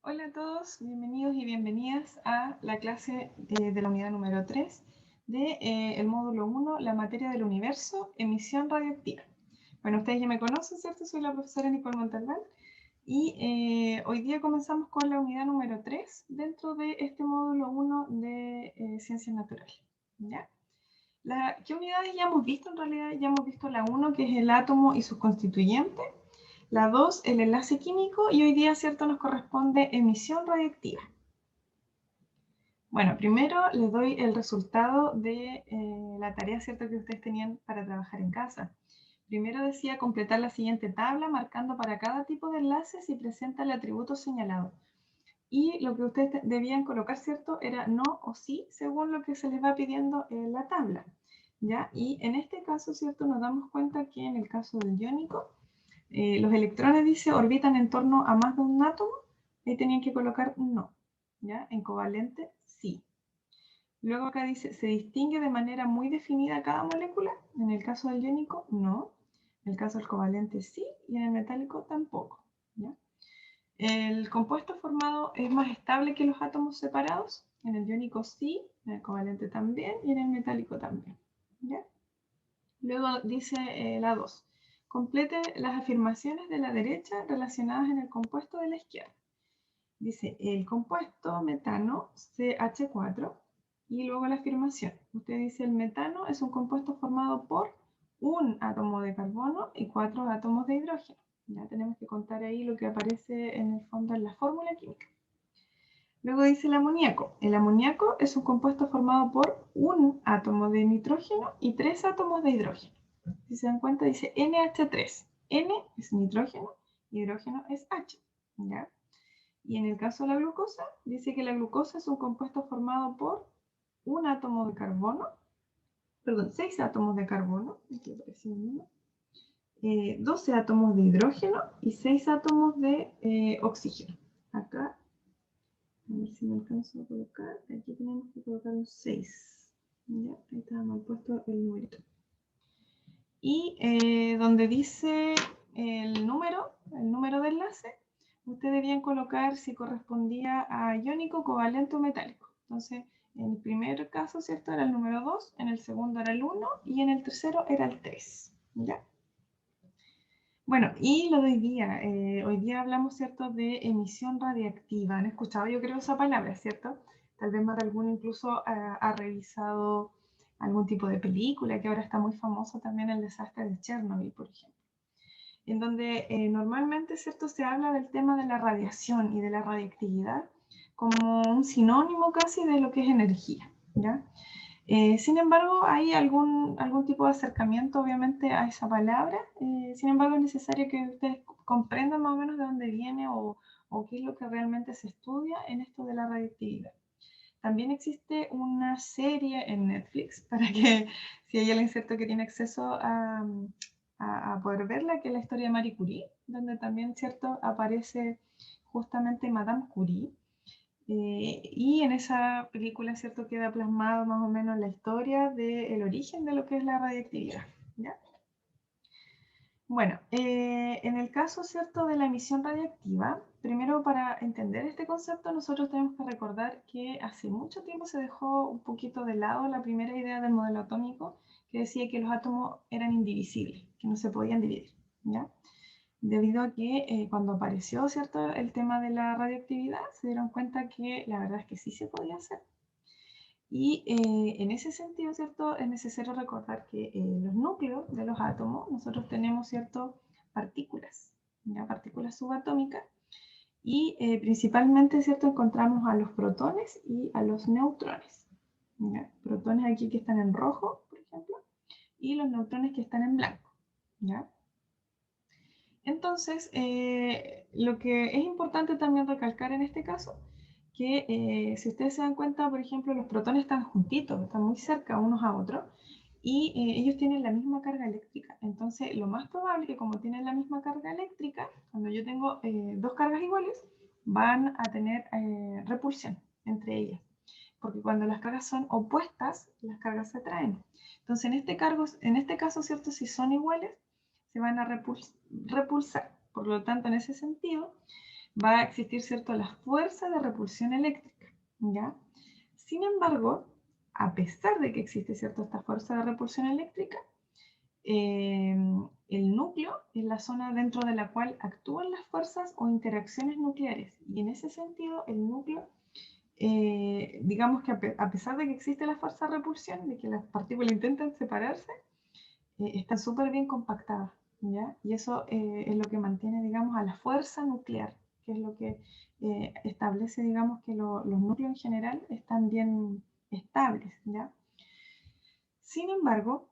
Hola a todos, bienvenidos y bienvenidas a la clase de la unidad número 3 de el módulo 1, la materia del universo, emisión radioactiva. Bueno, ustedes ya me conocen, ¿cierto? Soy la profesora Nicole Montalbán y hoy día comenzamos con la unidad número 3 dentro de este módulo 1 de ciencias naturales. ¿Ya? ¿Qué unidades ya hemos visto? En realidad ya hemos visto la 1, que es el átomo y sus constituyentes. La 2, el enlace químico, y hoy día, ¿cierto?, nos corresponde emisión radioactiva. Bueno, primero les doy el resultado de la tarea, ¿cierto?, que ustedes tenían para trabajar en casa. Primero decía completar la siguiente tabla, marcando para cada tipo de enlace si presenta el atributo señalado. Y lo que ustedes debían colocar, ¿cierto?, era no o sí, según lo que se les va pidiendo en la tabla. ¿Ya? Y en este caso, ¿cierto?, nos damos cuenta que en el caso del iónico, los electrones, dice, orbitan en torno a más de un átomo, ahí tenían que colocar un no. ¿Ya? En covalente, sí. Luego acá dice, ¿se distingue de manera muy definida cada molécula? En el caso del iónico, no. En el caso del covalente, sí. Y en el metálico, tampoco. ¿Ya? El compuesto formado es más estable que los átomos separados. En el iónico, sí. En el covalente también. Y en el metálico también. ¿Ya? Luego dice la 2. Complete las afirmaciones de la derecha relacionadas en el compuesto de la izquierda. Dice el compuesto metano CH4 y luego la afirmación. Usted dice el metano es un compuesto formado por un átomo de carbono y 4 átomos de hidrógeno. Ya tenemos que contar ahí lo que aparece en el fondo en la fórmula química. Luego dice el amoníaco. El amoníaco es un compuesto formado por un átomo de nitrógeno y 3 átomos de hidrógeno. Si se dan cuenta, dice NH3. N es nitrógeno, hidrógeno es H. ¿Ya? Y en el caso de la glucosa, dice que la glucosa es un compuesto formado por un átomo de carbono, perdón, 6 átomos de carbono, aquí aparece un número, 12 átomos de hidrógeno y 6 átomos de oxígeno. Acá, a ver si me alcanzo a colocar, aquí tenemos que colocar un 6. ¿Ya? Ahí está mal puesto el numerito. Y donde dice el número de enlace, ustedes debían colocar si correspondía a iónico, covalente o metálico. Entonces, en el primer caso, ¿cierto?, era el número 2, en el segundo era el 1 y en el tercero era el 3. ¿Ya? Bueno, y lo de hoy día hablamos, ¿cierto?, de emisión radiactiva. ¿Han escuchado, yo creo, esa palabra, ¿cierto? Tal vez más de alguno incluso ha revisado algún tipo de película, que ahora está muy famoso también, el desastre de Chernobyl, por ejemplo, en donde normalmente, ¿cierto?, se habla del tema de la radiación y de la radiactividad como un sinónimo casi de lo que es energía, ¿ya? Sin embargo, hay algún tipo de acercamiento, obviamente, a esa palabra. Sin embargo, es necesario que ustedes comprendan más o menos de dónde viene o qué es lo que realmente se estudia en esto de la radioactividad. También existe una serie en Netflix para que, si hay alguien, cierto, que tiene acceso a poder verla, que es la historia de Marie Curie, donde también, cierto, aparece justamente Madame Curie. Y en esa película, ¿cierto?, queda plasmado más o menos la historia del origen de lo que es la radiactividad. ¿Ya? Bueno, en el caso, ¿cierto?, de la emisión radiactiva, primero para entender este concepto nosotros tenemos que recordar que hace mucho tiempo se dejó un poquito de lado la primera idea del modelo atómico que decía que los átomos eran indivisibles, que no se podían dividir. ¿Ya? Debido a que cuando apareció, ¿cierto?, el tema de la radioactividad, se dieron cuenta que la verdad es que sí se podía hacer. Y en ese sentido, ¿cierto?, es necesario recordar que los núcleos de los átomos, nosotros tenemos, ¿cierto?, partículas, ¿ya? Partículas subatómicas, y principalmente, ¿cierto?, encontramos a los protones y a los neutrones. ¿Ya? Protones aquí que están en rojo, por ejemplo, y los neutrones que están en blanco. ¿Ya? Entonces, lo que es importante también recalcar en este caso, que si ustedes se dan cuenta, por ejemplo, los protones están juntitos, están muy cerca unos a otros, y ellos tienen la misma carga eléctrica. Entonces, lo más probable es que como tienen la misma carga eléctrica, cuando yo tengo dos cargas iguales, van a tener repulsión entre ellas. Porque cuando las cargas son opuestas, las cargas se atraen. Entonces, en este caso, ¿cierto? Si son iguales, se van a repulsar. Por lo tanto, en ese sentido, va a existir, ¿cierto?, la fuerza de repulsión eléctrica, ¿ya? Sin embargo, a pesar de que existe, ¿cierto?, esta fuerza de repulsión eléctrica, el núcleo es la zona dentro de la cual actúan las fuerzas o interacciones nucleares. Y en ese sentido, el núcleo, digamos que a pesar de que existe la fuerza de repulsión, de que las partículas intentan separarse, están súper bien compactadas, ¿ya? Y eso es lo que mantiene, digamos, a la fuerza nuclear, que es lo que establece, digamos, que los núcleos en general están bien estables, ¿ya? Sin embargo,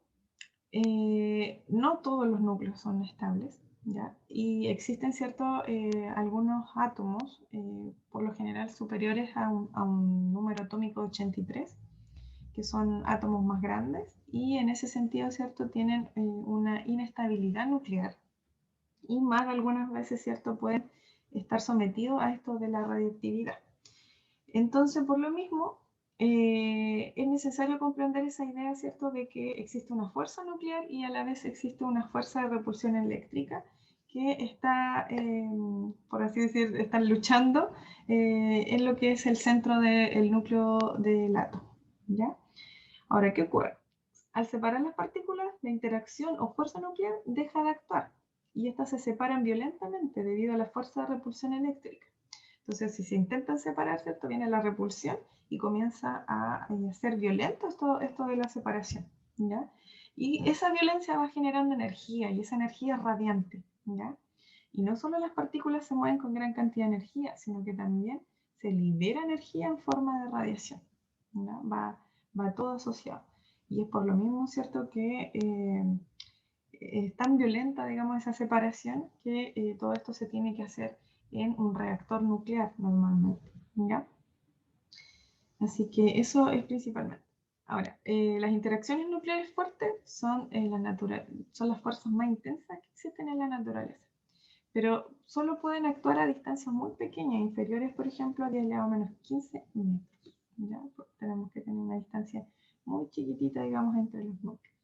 no todos los núcleos son estables, ¿ya? Y existen algunos átomos, por lo general superiores a un número atómico 83, que son átomos más grandes, y en ese sentido, ¿cierto?, tienen una inestabilidad nuclear, y más algunas veces, ¿cierto?, pueden estar sometidos a esto de la radioactividad. Entonces, por lo mismo, es necesario comprender esa idea, ¿cierto?, de que existe una fuerza nuclear y a la vez existe una fuerza de repulsión eléctrica que está, por así decir, están luchando en lo que es el centro del núcleo del átomo, ¿ya? Ahora, ¿qué ocurre? Al separar las partículas, la interacción o fuerza nuclear deja de actuar y estas se separan violentamente debido a la fuerza de repulsión eléctrica. Entonces, si se intentan separar, ¿cierto?, viene la repulsión y comienza a ser violento esto de la separación, ¿ya? Y esa violencia va generando energía y esa energía es radiante, ¿ya? Y no solo las partículas se mueven con gran cantidad de energía, sino que también se libera energía en forma de radiación, ¿ya? Va todo asociado. Y es por lo mismo, ¿cierto?, que es tan violenta, digamos, esa separación que todo esto se tiene que hacer en un reactor nuclear normalmente, ¿ya? Así que eso es principalmente. Ahora, las interacciones nucleares fuertes son las fuerzas más intensas que existen en la naturaleza, pero solo pueden actuar a distancias muy pequeñas, inferiores, por ejemplo, a 10 elevado a menos 15 metros, ¿ya? Porque tenemos que tener una distancia muy chiquitita, digamos, entre los núcleos.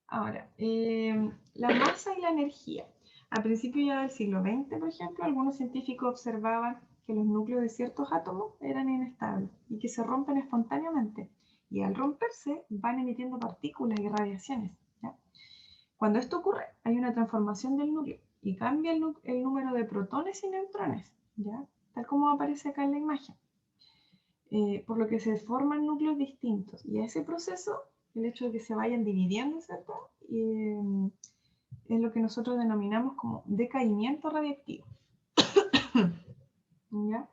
Ahora, la masa y la energía. A principios ya del siglo XX, por ejemplo, algunos científicos observaban que los núcleos de ciertos átomos eran inestables y que se rompen espontáneamente. Y al romperse van emitiendo partículas y radiaciones, ¿ya? Cuando esto ocurre, hay una transformación del núcleo y cambia el número de protones y neutrones, ¿ya? Tal como aparece acá en la imagen. Por lo que se forman núcleos distintos. Y a ese proceso, el hecho de que se vayan dividiendo, ¿cierto?, es lo que nosotros denominamos como decaimiento radiactivo. ¿Ya?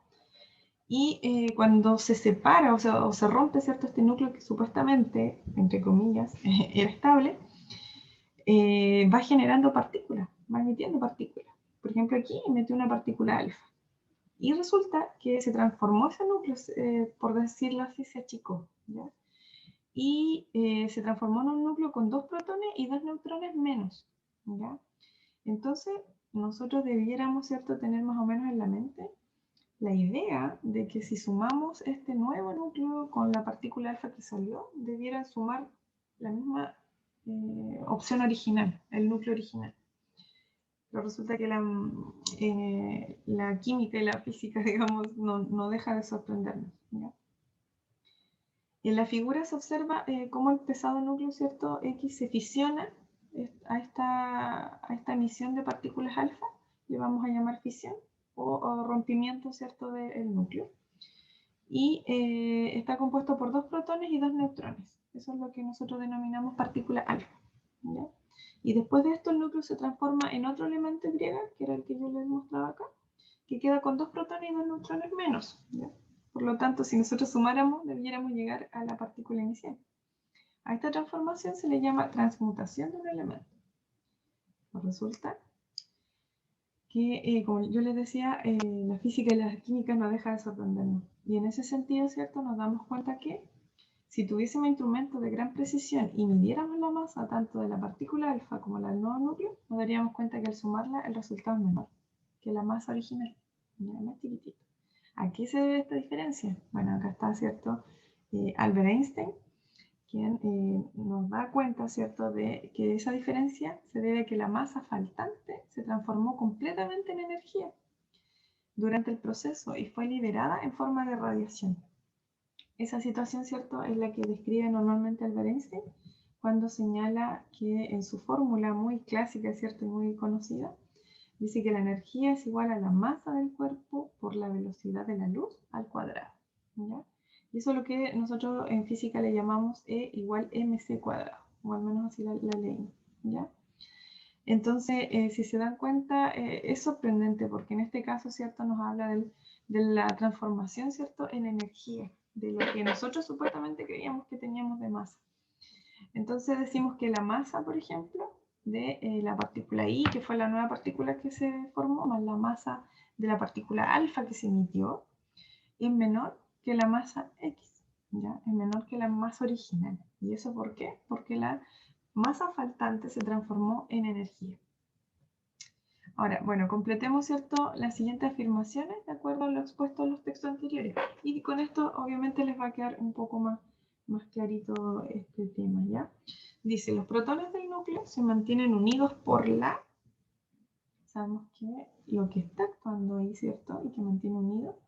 Y cuando se separa o se rompe, ¿cierto?, este núcleo que supuestamente, entre comillas, era estable, va generando partículas, va emitiendo partículas. Por ejemplo, aquí emitió una partícula alfa. Y resulta que se transformó ese núcleo, por decirlo así, se achicó, ¿ya? Y se transformó en un núcleo con 2 protones y 2 neutrones menos, ¿ya? Entonces, nosotros debiéramos, ¿cierto?, tener más o menos en la mente la idea de que si sumamos este nuevo núcleo con la partícula alfa que salió, debieran sumar la misma opción original, el núcleo original. Pero resulta que la química y la física, digamos, no deja de sorprendernos, ¿ya? En la figura se observa cómo el pesado núcleo, ¿cierto?, X se fisiona a esta emisión de partículas alfa, le vamos a llamar fisión o rompimiento, ¿cierto?, del núcleo. Y está compuesto por 2 protones y 2 neutrones. Eso es lo que nosotros denominamos partícula alfa, ¿ya? Y después de esto el núcleo se transforma en otro elemento griego, que era el que yo les mostraba acá, que queda con 2 protones y 2 neutrones menos, ¿ya? Por lo tanto, si nosotros sumáramos, debiéramos llegar a la partícula inicial. A esta transformación se le llama transmutación de un elemento. Pues resulta que, como yo les decía, la física y la química no dejan de sorprendernos. Y en ese sentido, ¿cierto?, nos damos cuenta que si tuviésemos instrumentos de gran precisión y midiéramos la masa tanto de la partícula alfa como la del nuevo núcleo, nos daríamos cuenta que al sumarla el resultado es menor que la masa original, más chiquitito. ¿A qué se debe esta diferencia? Bueno, acá está, ¿cierto?, Albert Einstein, quien nos da cuenta, ¿cierto?, de que esa diferencia se debe a que la masa faltante se transformó completamente en energía. durante el proceso y fue liberada en forma de radiación. Esa situación, ¿cierto?, es la que describe normalmente Albert Einstein cuando señala que en su fórmula muy clásica, ¿cierto?, y muy conocida, dice que la energía es igual a la masa del cuerpo por la velocidad de la luz al cuadrado, ¿ya? Y eso es lo que nosotros en física le llamamos E igual mc cuadrado, o al menos así la leímos, ¿ya? Entonces, si se dan cuenta, es sorprendente porque en este caso, ¿cierto?, nos habla de la transformación, ¿cierto?, en energía, de lo que nosotros supuestamente creíamos que teníamos de masa. Entonces decimos que la masa, por ejemplo, de la partícula I, que fue la nueva partícula que se formó, más la masa de la partícula alfa que se emitió, es menor que la masa X, ¿ya? Es menor que la masa original. ¿Y eso por qué? Porque la masa faltante se transformó en energía. Ahora, bueno, completemos, ¿cierto?, las siguientes afirmaciones de acuerdo a lo expuesto en los textos anteriores. Y con esto, obviamente, les va a quedar un poco más clarito este tema, ¿ya? Dice, los protones del núcleo se mantienen unidos por la... Sabemos que lo que está actuando ahí, ¿cierto?, y que mantiene unido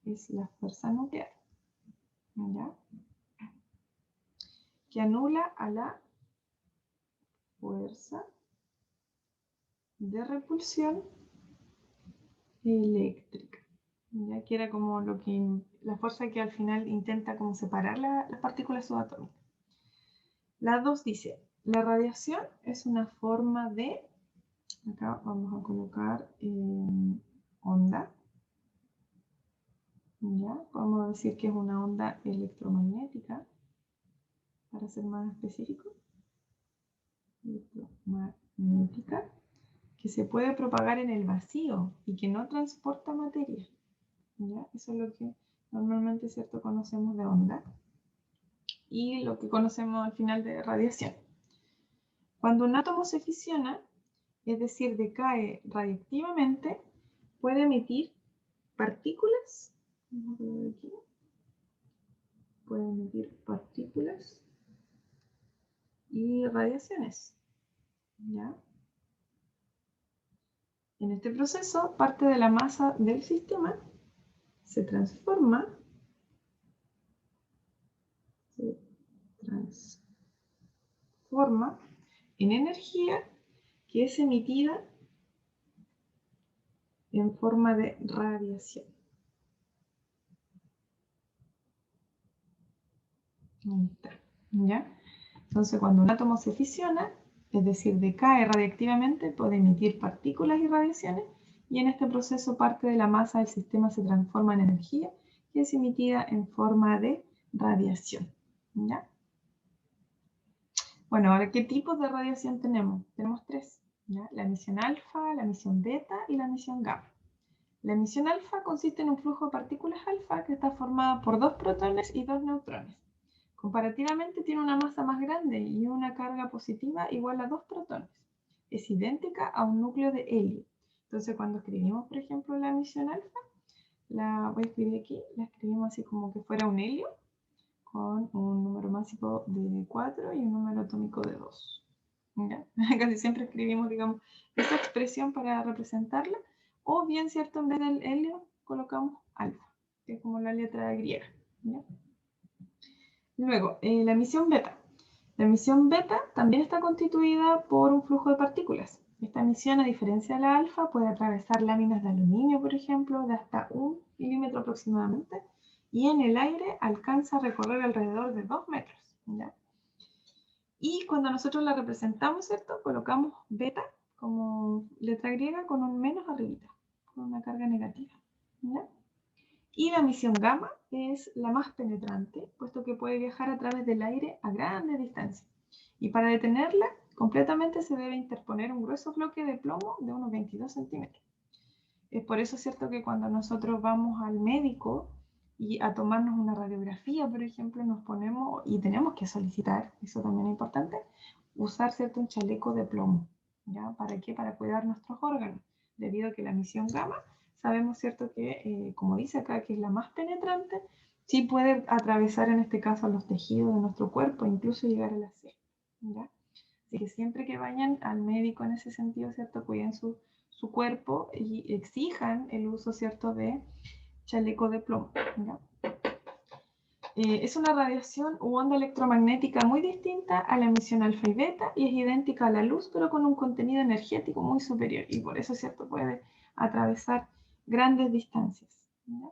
es la fuerza nuclear, ¿ya? Que anula a la fuerza de repulsión eléctrica, ya que era como lo que la fuerza que al final intenta como separar las partículas subatómicas. La 2 dice, la radiación es una forma de, acá vamos a colocar onda, ya podemos decir que es una onda electromagnética, para ser más específico, electromagnética, que se puede propagar en el vacío y que no transporta materia. ¿Ya? Eso es lo que normalmente, ¿cierto?, conocemos de onda y lo que conocemos al final de radiación. Cuando un átomo se fisiona, es decir, decae radiactivamente, puede emitir partículas, puede emitir partículas y radiaciones, ¿ya? En este proceso, parte de la masa del sistema se transforma en energía que es emitida en forma de radiación. Ahí está, ¿ya? Entonces, cuando un átomo se fisiona, es decir, decae radiactivamente, puede emitir partículas y radiaciones, y en este proceso parte de la masa del sistema se transforma en energía, que es emitida en forma de radiación, ¿ya? Bueno, ahora, ¿qué tipos de radiación tenemos? Tenemos tres, ¿ya? La emisión alfa, la emisión beta y la emisión gamma. La emisión alfa consiste en un flujo de partículas alfa que está formada por 2 protones y 2 neutrones. Comparativamente tiene una masa más grande y una carga positiva igual a 2 protones. Es idéntica a un núcleo de helio. Entonces, cuando escribimos, por ejemplo, la emisión alfa, la voy a escribir aquí, la escribimos así como que fuera un helio, con un número másico de 4 y un número atómico de 2. ¿Ya? Casi siempre escribimos, digamos, esa expresión para representarla, o bien, ¿cierto?, en vez del helio colocamos alfa, que es como la letra griega, ¿ya? Luego, la emisión beta. La emisión beta también está constituida por un flujo de partículas. Esta emisión, a diferencia de la alfa, puede atravesar láminas de aluminio, por ejemplo, de hasta 1 milímetro aproximadamente, y en el aire alcanza a recorrer alrededor de 2 metros, ¿ya? Y cuando nosotros la representamos, ¿cierto?, colocamos beta como letra griega con un menos arribita, con una carga negativa, ¿ya? Y la emisión gamma es la más penetrante, puesto que puede viajar a través del aire a grandes distancias. Y para detenerla completamente se debe interponer un grueso bloque de plomo de unos 22 centímetros. Es por eso, ¿cierto?, que cuando nosotros vamos al médico y a tomarnos una radiografía, por ejemplo, nos ponemos, y tenemos que solicitar, eso también es importante, usar, ¿cierto?, un chaleco de plomo. ¿Ya? ¿Para qué? Para cuidar nuestros órganos, debido a que la emisión gamma, sabemos, ¿cierto?, que, como dice acá, que es la más penetrante, sí puede atravesar en este caso los tejidos de nuestro cuerpo, incluso llegar a la célula, ¿ya? Así que siempre que vayan al médico en ese sentido, ¿cierto?, cuiden sus su cuerpo y exijan el uso, ¿cierto?, de chaleco de plomo, ¿ya? Es una radiación u onda electromagnética muy distinta a la emisión alfa y beta y es idéntica a la luz, pero con un contenido energético muy superior y por eso, ¿cierto?, puede atravesar grandes distancias, ¿ya?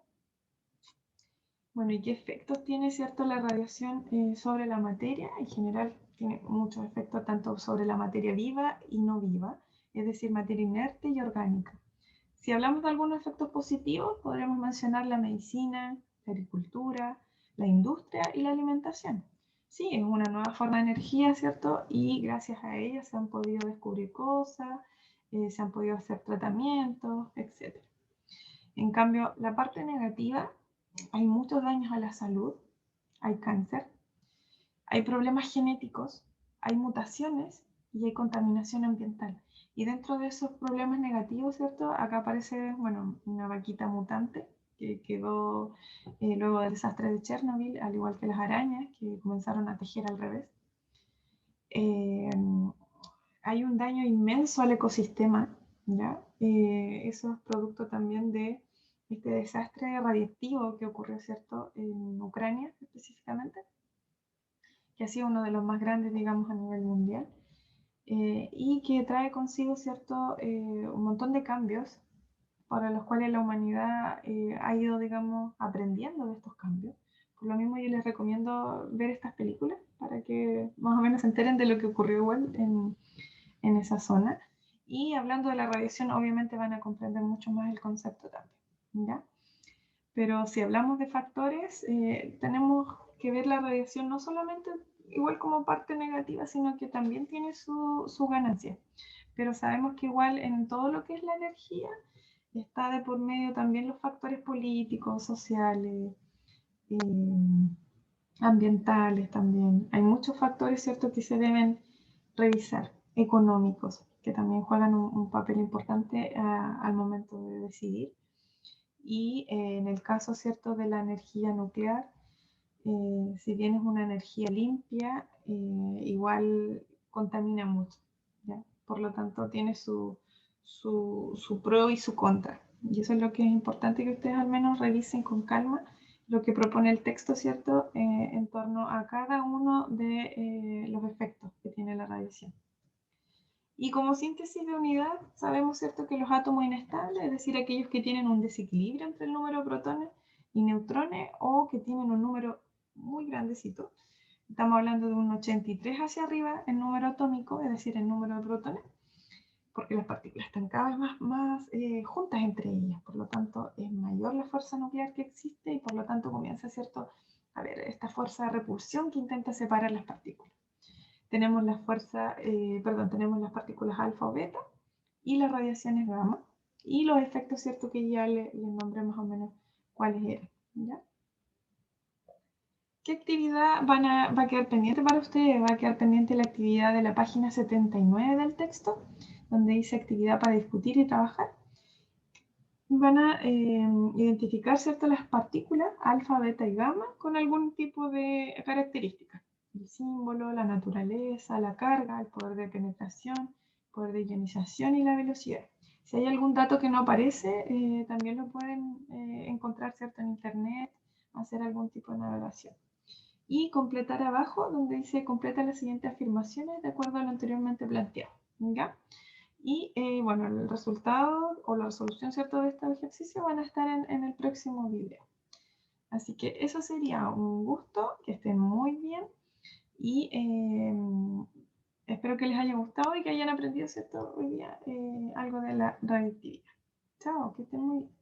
Bueno, ¿y qué efectos tiene, cierto, la radiación sobre la materia? En general tiene muchos efectos tanto sobre la materia viva y no viva, es decir, materia inerte y orgánica. Si hablamos de algunos efectos positivos, podríamos mencionar la medicina, la agricultura, la industria y la alimentación. Sí, es una nueva forma de energía, ¿cierto? Y gracias a ella se han podido descubrir cosas, se han podido hacer tratamientos, etc. En cambio, la parte negativa, hay muchos daños a la salud, hay cáncer, hay problemas genéticos, hay mutaciones y hay contaminación ambiental. Y dentro de esos problemas negativos, ¿cierto? Acá aparece, bueno, una vaquita mutante que quedó luego del desastre de Chernobyl, al igual que las arañas que comenzaron a tejer al revés. Hay un daño inmenso al ecosistema, ¿ya? Eso es producto también de este desastre radiactivo que ocurrió, ¿cierto?, en Ucrania específicamente, que ha sido uno de los más grandes, digamos, a nivel mundial, y que trae consigo, ¿cierto?, un montón de cambios para los cuales la humanidad ha ido, digamos, aprendiendo de estos cambios. Por lo mismo yo les recomiendo ver estas películas para que más o menos se enteren de lo que ocurrió igual en esa zona. Y hablando de la radiación, obviamente van a comprender mucho más el concepto también, ¿ya? Pero si hablamos de factores, tenemos que ver la radiación no solamente igual como parte negativa, sino que también tiene su ganancia. Pero sabemos que igual en todo lo que es la energía, está de por medio también los factores políticos, sociales, ambientales también. Hay muchos factores, ¿cierto?, que se deben revisar, económicos, que también juegan un papel importante al momento de decidir. Y en el caso, ¿cierto?, de la energía nuclear, si bien es una energía limpia, igual contamina mucho, ¿ya? Por lo tanto, tiene su pro y su contra. Y eso es lo que es importante que ustedes al menos revisen con calma lo que propone el texto, ¿cierto?, en torno a cada uno de los efectos que tiene la radiación. Y como síntesis de unidad, sabemos, ¿cierto?, que los átomos inestables, es decir, aquellos que tienen un desequilibrio entre el número de protones y neutrones o que tienen un número muy grandecito, estamos hablando de un 83 hacia arriba en número atómico, es decir, el número de protones, porque las partículas están cada vez más juntas entre ellas, por lo tanto es mayor la fuerza nuclear que existe y por lo tanto comienza, ¿cierto?, a ver esta fuerza de repulsión que intenta separar las partículas. Tenemos tenemos las partículas alfa o beta y las radiaciones gamma y los efectos, ¿cierto?, que ya les nombré más o menos cuáles eran, ¿ya? ¿Qué actividad va a quedar pendiente para ustedes? Va a quedar pendiente la actividad de la página 79 del texto, donde dice actividad para discutir y trabajar. Van a identificar, ¿cierto?, las partículas alfa, beta y gamma con algún tipo de características. El símbolo, la naturaleza, la carga, el poder de penetración, el poder de ionización y la velocidad. Si hay algún dato que no aparece, también lo pueden encontrar, ¿cierto?, en internet, hacer algún tipo de navegación. Y completar abajo, donde dice completa las siguientes afirmaciones de acuerdo a lo anteriormente planteado, ¿ya? Y bueno, el resultado o la resolución, ¿cierto?, de este ejercicio van a estar en el próximo video. Así que eso sería un gusto, que estén muy bien y espero que les haya gustado y que hayan aprendido, ¿cierto?, hoy día algo de la radioactividad. Chao, que estén muy bien.